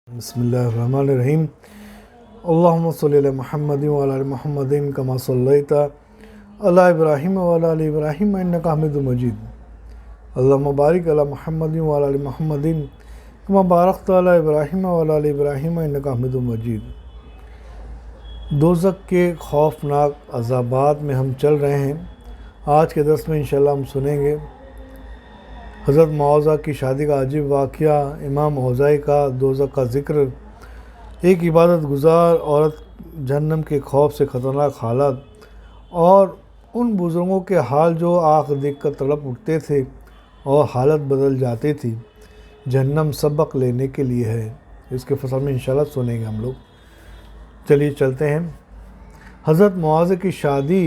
بسم اللہ الرحمن الرحیم اللہم صلی علی محمد وعلی آل محمد کما صلیت علی ابراہیم وعلی آل ابراہیم انک حمید مجید اللہم بارک علی محمد وعلی آل محمد کما بارکت علی ابراہیم وعلی آل ابراہیم انک حمید مجید۔ دوزخ کے خوفناک عذابات میں ہم چل رہے ہیں۔ آج کے درس میں انشاءاللہ ہم سنیں گے حضرت معاذہ کی شادی کا عجیب واقعہ، امام اوزاعی کا دوزخ کا ذکر، ایک عبادت گزار عورت جہنم کے خوف سے خطرناک حالات، اور ان بزرگوں کے حال جو آنکھ دیکھ کر تڑپ اٹھتے تھے اور حالت بدل جاتی تھی۔ جہنم سبق لینے کے لیے ہے، اس کے فصل میں انشاءاللہ سنیں گے ہم لوگ۔ چلیے چلتے ہیں۔ حضرت معاذہ کی شادی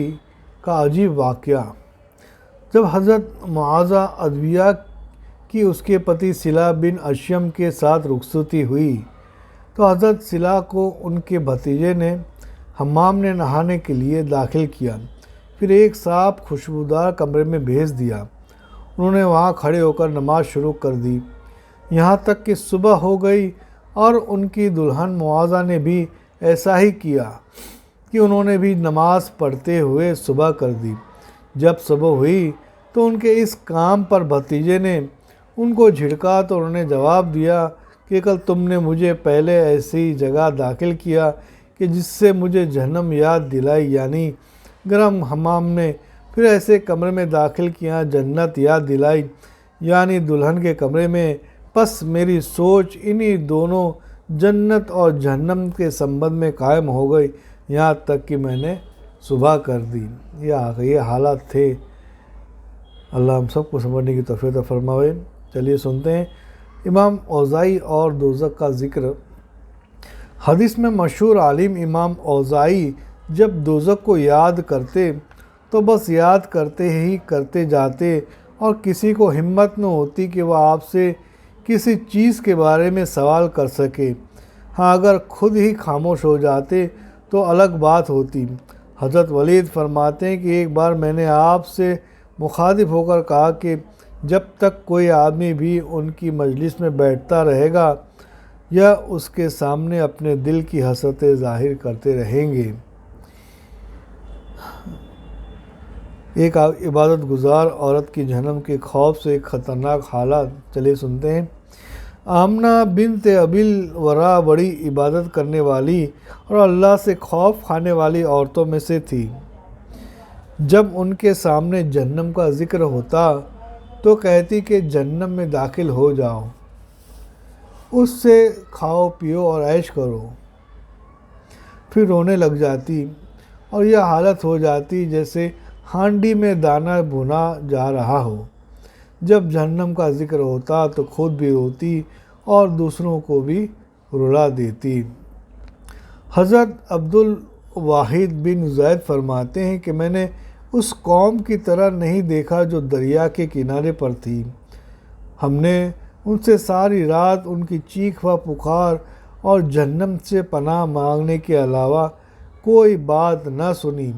کا عجیب واقعہ۔ جب حضرت معاذہ ادویہ کی اس کے پتی صلہ بن اشیم کے ساتھ رخصتی ہوئی تو حضرت صلہ کو ان کے بھتیجے نے حمام میں نہانے کے لیے داخل کیا، پھر ایک صاف خوشبودار کمرے میں بھیج دیا۔ انہوں نے وہاں کھڑے ہو کر نماز شروع کر دی، یہاں تک کہ صبح ہو گئی، اور ان کی دلہن معاذہ نے بھی ایسا ہی کیا کہ انہوں نے بھی نماز پڑھتے ہوئے صبح کر دی۔ جب صبح ہوئی تو ان کے اس کام پر بھتیجے نے ان کو جھڑکا تو انہوں نے جواب دیا کہ کل تم نے مجھے پہلے ایسی جگہ داخل کیا کہ جس سے مجھے جہنم یاد دلائی، یعنی گرم حمام میں، پھر ایسے کمرے میں داخل کیا جنت یاد دلائی، یعنی دلہن کے کمرے میں۔ پس میری سوچ انہی دونوں جنت اور جہنم کے سمبند میں قائم ہو گئی، یہاں تک کہ میں نے صبح کر دی۔ یہ حالات تھے۔ اللہ ہم سب کو سمجھنے کی توفیق عطا فرمائے۔ چلیے سنتے ہیں امام اوزاعی اور دوزخ کا ذکر۔ حدیث میں مشہور عالم امام اوزاعی جب دوزخ کو یاد کرتے تو بس یاد کرتے ہی کرتے جاتے، اور کسی کو ہمت نہ ہوتی کہ وہ آپ سے کسی چیز کے بارے میں سوال کر سکے۔ ہاں، اگر خود ہی خاموش ہو جاتے تو الگ بات ہوتی۔ حضرت ولید فرماتے ہیں کہ ایک بار میں نے آپ سے مخاطب ہو کر کہا کہ جب تک کوئی آدمی بھی ان کی مجلس میں بیٹھتا رہے گا یا اس کے سامنے اپنے دل کی حسرتیں ظاہر کرتے رہیں گے۔ ایک عبادت گزار عورت کی جہنم کے خوف سے ایک خطرناک حالات۔ چلیے سنتے ہیں۔ آمنہ بنت ابی الورا بڑی عبادت کرنے والی اور اللہ سے خوف کھانے والی عورتوں میں سے تھی۔ جب ان کے سامنے جہنم کا ذکر ہوتا تو کہتی کہ جہنم میں داخل ہو جاؤ، اس سے کھاؤ پیو اور عیش کرو، پھر رونے لگ جاتی، اور یہ حالت ہو جاتی جیسے ہانڈی میں دانہ بھونا جا رہا ہو۔ جب جہنم کا ذکر ہوتا تو خود بھی روتی اور دوسروں کو بھی رلا دیتی۔ حضرت عبدالواحد بن زید فرماتے ہیں کہ میں نے اس قوم کی طرح نہیں دیکھا جو دریا کے کنارے پر تھی۔ ہم نے ان سے ساری رات ان کی چیخ و پکار اور جہنم سے پناہ مانگنے کے علاوہ کوئی بات نہ سنی۔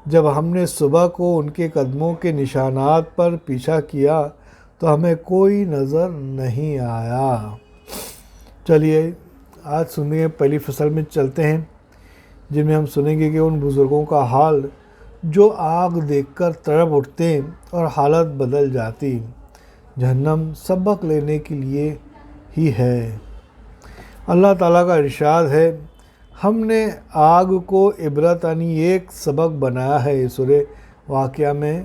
جب ہم نے صبح کو ان کے قدموں کے نشانات پر پیچھا کیا تو ہمیں کوئی نظر نہیں آیا۔ چلیے آج سنیں گے پہلی فصل میں چلتے ہیں، جن میں ہم سنیں گے کہ ان بزرگوں کا حال جو آگ دیکھ کر تڑپ اٹھتے اور حالت بدل جاتی۔ جہنم سبق لینے کے لیے ہی ہے۔ اللہ تعالیٰ کا ارشاد ہے، ہم نے آگ کو عبرت یعنی ایک سبق بنایا ہے۔ سورہ واقعہ میں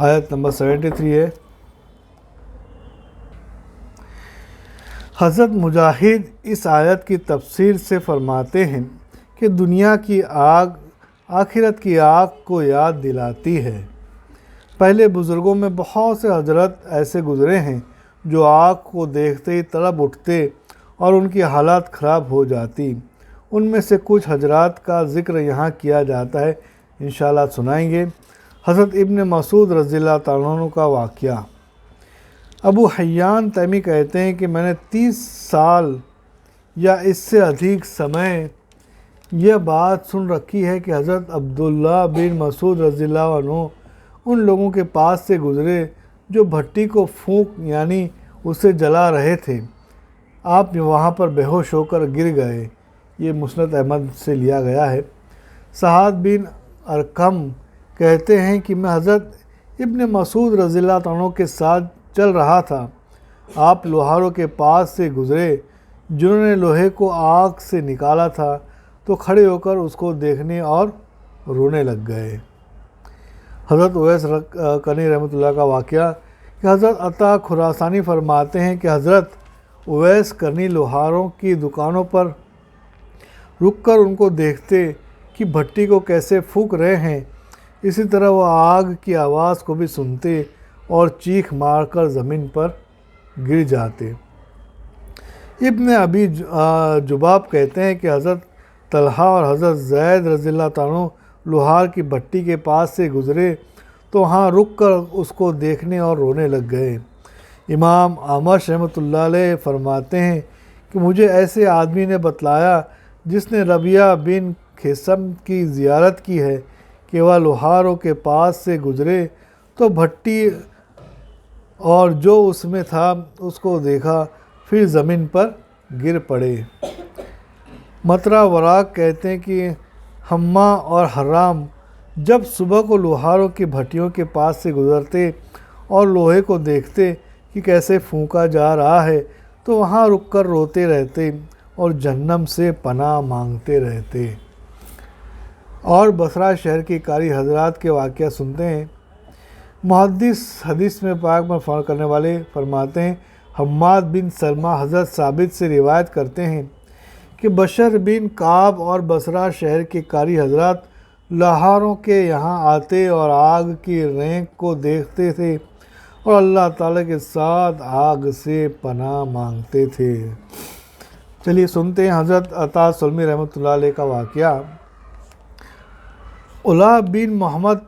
آیت نمبر 73 ہے۔ حضرت مجاہد اس آیت کی تفسیر سے فرماتے ہیں کہ دنیا کی آگ آخرت کی آگ کو یاد دلاتی ہے۔ پہلے بزرگوں میں بہت سے حضرت ایسے گزرے ہیں جو آگ کو دیکھتے ہی تڑپ اٹھتے اور ان کی حالات خراب ہو جاتی۔ ان میں سے کچھ حضرات کا ذکر یہاں کیا جاتا ہے، انشاءاللہ سنائیں گے۔ حضرت ابن مسعود رضی اللہ تعالیٰ عنہ کا واقعہ۔ ابو حیان تیمی کہتے ہیں کہ میں نے 30 سال یا اس سے ادھک سمے یہ بات سن رکھی ہے کہ حضرت عبداللہ بن مسعود رضی اللہ عنہ ان لوگوں کے پاس سے گزرے جو بھٹی کو پھونک یعنی اسے جلا رہے تھے، آپ وہاں پر بے ہوش ہو کر گر گئے۔ یہ مسند احمد سے لیا گیا ہے۔ سعد بن ارقم کہتے ہیں کہ میں حضرت ابن مسعود رضی اللہ عنہ کے ساتھ چل رہا تھا۔ آپ لوہاروں کے پاس سے گزرے جنہوں نے لوہے کو آگ سے نکالا تھا، تو کھڑے ہو کر اس کو دیکھنے اور رونے لگ گئے۔ حضرت اویس قرنی رحمۃ اللہ کا واقعہ کہ حضرت عطا خراسانی فرماتے ہیں کہ حضرت اویس قرنی لوہاروں کی دکانوں پر رک کر ان کو دیکھتے کہ بھٹی کو کیسے پھونک رہے ہیں، اسی طرح وہ آگ کی آواز کو بھی سنتے اور چیخ مار کر زمین پر گر جاتے۔ ابن ابی جباب کہتے ہیں کہ حضرت طلحہ اور حضرت زید رضی اللہ عنہ لوہار کی بھٹی کے پاس سے گزرے تو وہاں رک کر اس کو دیکھنے اور رونے لگ گئے۔ امام اعمش رحمۃ اللہ علیہ فرماتے ہیں کہ مجھے ایسے آدمی نے بتلایا جس نے ربیعہ بن خثعم کی زیارت کی ہے کہ وہ لوہاروں کے پاس سے گزرے تو بھٹی اور جو اس میں تھا اس کو دیکھا، پھر زمین پر گر پڑے۔ مطرح وراق کہتے ہیں کہ حما اور حرام جب صبح کو لوہاروں کی بھٹیوں کے پاس سے گزرتے اور لوہے کو دیکھتے کہ کیسے پھونکا جا رہا ہے تو وہاں رک کر روتے رہتے اور جہنم سے پناہ مانگتے رہتے۔ اور بصرہ شہر کے قاری حضرات کے واقعہ سنتے ہیں۔ محدث حدیث میں پاک میں فون کرنے والے فرماتے ہیں، حماد بن سلمہ حضرت ثابت سے روایت کرتے ہیں کہ بشر بن کعب اور بصرہ شہر کے قاری حضرات لوہاروں کے یہاں آتے اور آگ کی رینک کو دیکھتے تھے اور اللہ تعالیٰ کے ساتھ آگ سے پناہ مانگتے تھے۔ چلیے سنتے ہیں حضرت عطا سلمی رحمۃ اللہ علیہ کا واقعہ۔ علا بن محمد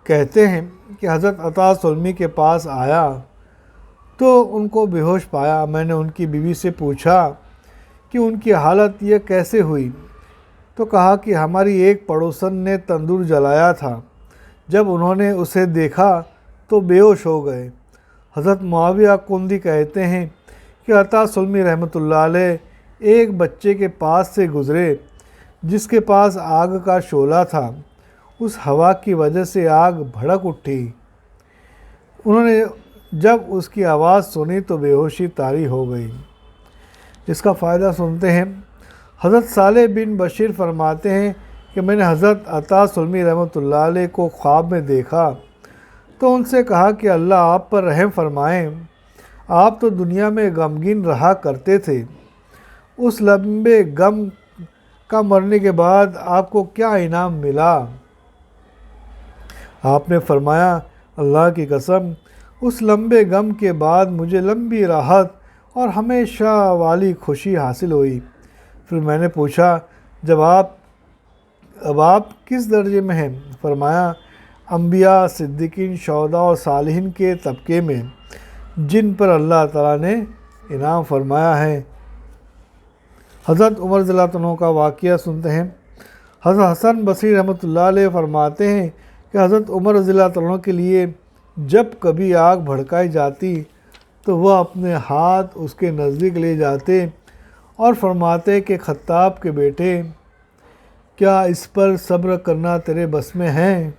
کہتے ہیں کہ حضرت عطا سلمی کے پاس آیا تو ان کو بے ہوش پایا۔ میں نے ان کی بیوی سے پوچھا کہ ان کی حالت یہ کیسے ہوئی، تو کہا کہ ہماری ایک پڑوسن نے تندور جلایا تھا، جب انہوں نے اسے دیکھا تو بے ہوش ہو گئے۔ حضرت معاویہ قندی کہتے ہیں کہ عطا سلمی رحمۃ اللہ علیہ ایک بچے کے پاس سے گزرے جس کے پاس آگ کا شعلہ تھا، اس ہوا کی وجہ سے آگ بھڑک اٹھی۔ انہوں نے جب اس کی آواز سنی تو بے ہوشی طاری ہو گئی۔ اس کا فائدہ سنتے ہیں۔ حضرت صالح بن بشیر فرماتے ہیں کہ میں نے حضرت عطا سلمی رحمۃ اللہ علیہ کو خواب میں دیکھا تو ان سے کہا کہ اللہ آپ پر رحم فرمائیں، آپ تو دنیا میں غمگین رہا کرتے تھے، اس لمبے غم کا مرنے کے بعد آپ کو کیا انعام ملا؟ آپ نے فرمایا، اللہ کی قسم اس لمبے غم کے بعد مجھے لمبی راحت اور ہمیشہ والی خوشی حاصل ہوئی۔ پھر میں نے پوچھا، اب آپ کس درجے میں ہیں؟ فرمایا، انبیاء، صدیقین، شہداء اور صالحین کے طبقے میں جن پر اللہ تعالیٰ نے انعام فرمایا ہے۔ حضرت عمر رضی اللہ عنہ کا واقعہ سنتے ہیں۔ حضرت حسن بصری رحمۃ اللہ علیہ فرماتے ہیں کہ حضرت عمر رضی اللہ عنہ کے لیے جب کبھی آگ بھڑکائی جاتی تو وہ اپنے ہاتھ اس کے نزدیک لے جاتے اور فرماتے کہ خطاب کے بیٹے، کیا اس پر صبر کرنا تیرے بس میں ہے؟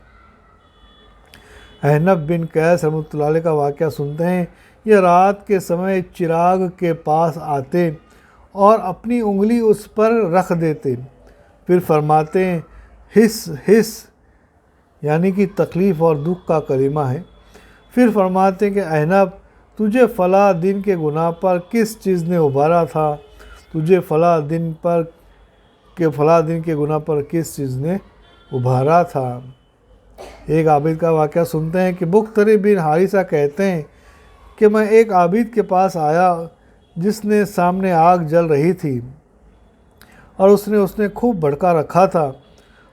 احنف بن قیس رحمۃ اللہ علیہ کا واقعہ سنتے ہیں۔ یہ رات کے سمے چراغ کے پاس آتے اور اپنی انگلی اس پر رکھ دیتے، پھر فرماتے ہس ہس، یعنی کہ تکلیف اور دکھ کا کلمہ ہے۔ پھر فرماتے کہ احنف، تجھے فلاں دن کے گناہ پر کس چیز نے ابھارا تھا؟ تجھے فلاں دن کے گناہ پر کس چیز نے ابھارا تھا؟ ایک عابد کا واقعہ سنتے ہیں کہ بختری بن حارثہ کہتے ہیں کہ میں ایک عابد کے پاس آیا جس نے سامنے آگ جل رہی تھی اور اس نے خوب بھڑکا رکھا تھا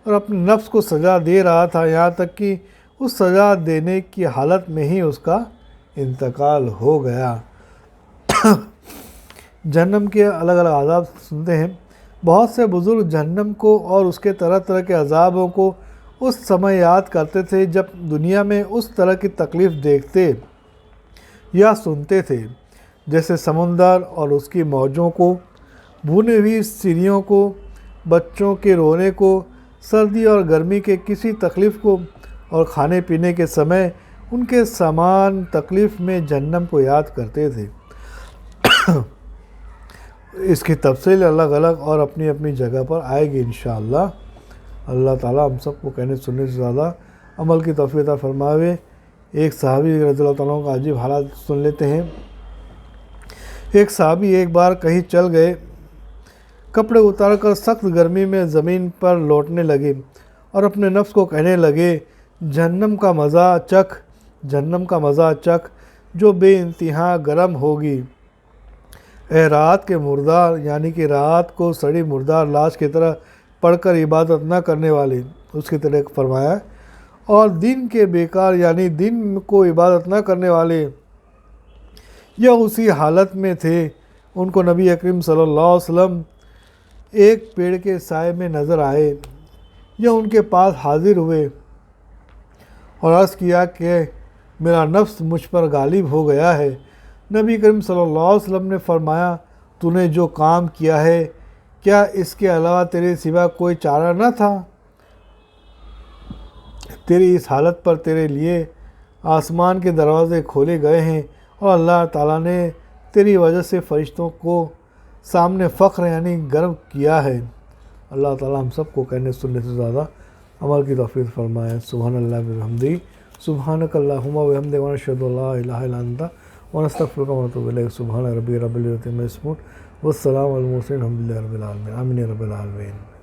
اور اپنے نفس کو سزا دے رہا تھا، یہاں تک کہ اس سزا دینے کی حالت میں ہی اس کا انتقال ہو گیا۔ جہنم کے الگ الگ عذاب سنتے ہیں۔ بہت سے بزرگ جہنم کو اور اس کے طرح طرح کے عذابوں کو اس سمے یاد کرتے تھے جب دنیا میں اس طرح کی تکلیف دیکھتے یا سنتے تھے جیسے سمندر اور اس کی موجوں کو، بھونے ہوئی سیڑھیوں کو، بچوں کے رونے کو، سردی اور گرمی کے کسی تکلیف کو، اور کھانے پینے کے سمے ان کے سامان تکلیف میں جہنم کو یاد کرتے تھے۔ اس کی تفصیل الگ الگ اور اپنی اپنی جگہ پر آئے گی انشاءاللہ۔ اللہ تعالیٰ ہم سب کو کہنے سننے سے زیادہ عمل کی توفیق عطا فرماوے۔ ایک صحابی رضی اللہ تعالیٰ عنہ کا عجیب حالات سن لیتے ہیں۔ ایک صحابی ایک بار کہیں چل گئے، کپڑے اتار کر سخت گرمی میں زمین پر لوٹنے لگے اور اپنے نفس کو کہنے لگے، جہنم کا مزہ چکھ، جہنم کا مزہ چکھ جو بے انتہا گرم ہوگی۔ اے رات کے مردار، یعنی کہ رات کو سڑی مردار لاش کی طرح پڑھ کر عبادت نہ کرنے والے، اس کی طرح فرمایا، اور دن کے بیکار، یعنی دن کو عبادت نہ کرنے والے یا اسی حالت میں تھے۔ ان کو نبی اکرم صلی اللہ علیہ وسلم ایک پیڑ کے سائے میں نظر آئے یا ان کے پاس حاضر ہوئے اور عرض کیا کہ میرا نفس مجھ پر غالب ہو گیا ہے۔ نبی کریم صلی اللہ علیہ وسلم نے فرمایا، تو نے جو کام کیا ہے کیا اس کے علاوہ تیرے سوا کوئی چارہ نہ تھا؟ تیری اس حالت پر تیرے لیے آسمان کے دروازے کھولے گئے ہیں اور اللہ تعالیٰ نے تیری وجہ سے فرشتوں کو سامنے فخر یعنی گرو کیا ہے۔ اللہ تعالیٰ ہم سب کو کہنے سننے سے زیادہ عمل کی توفیق فرمائے۔ سبحان اللہ بحمدہ، سبحانک اللہم وبحمدک، ونشہد ان لا الہ الا انت ونستغفرک ونتوب الیک۔ سبحان ربی رب العزت عما یصفون، والسلام علی المرسلین، الحمد للہ رب العالمین، آمین یا رب العالمین۔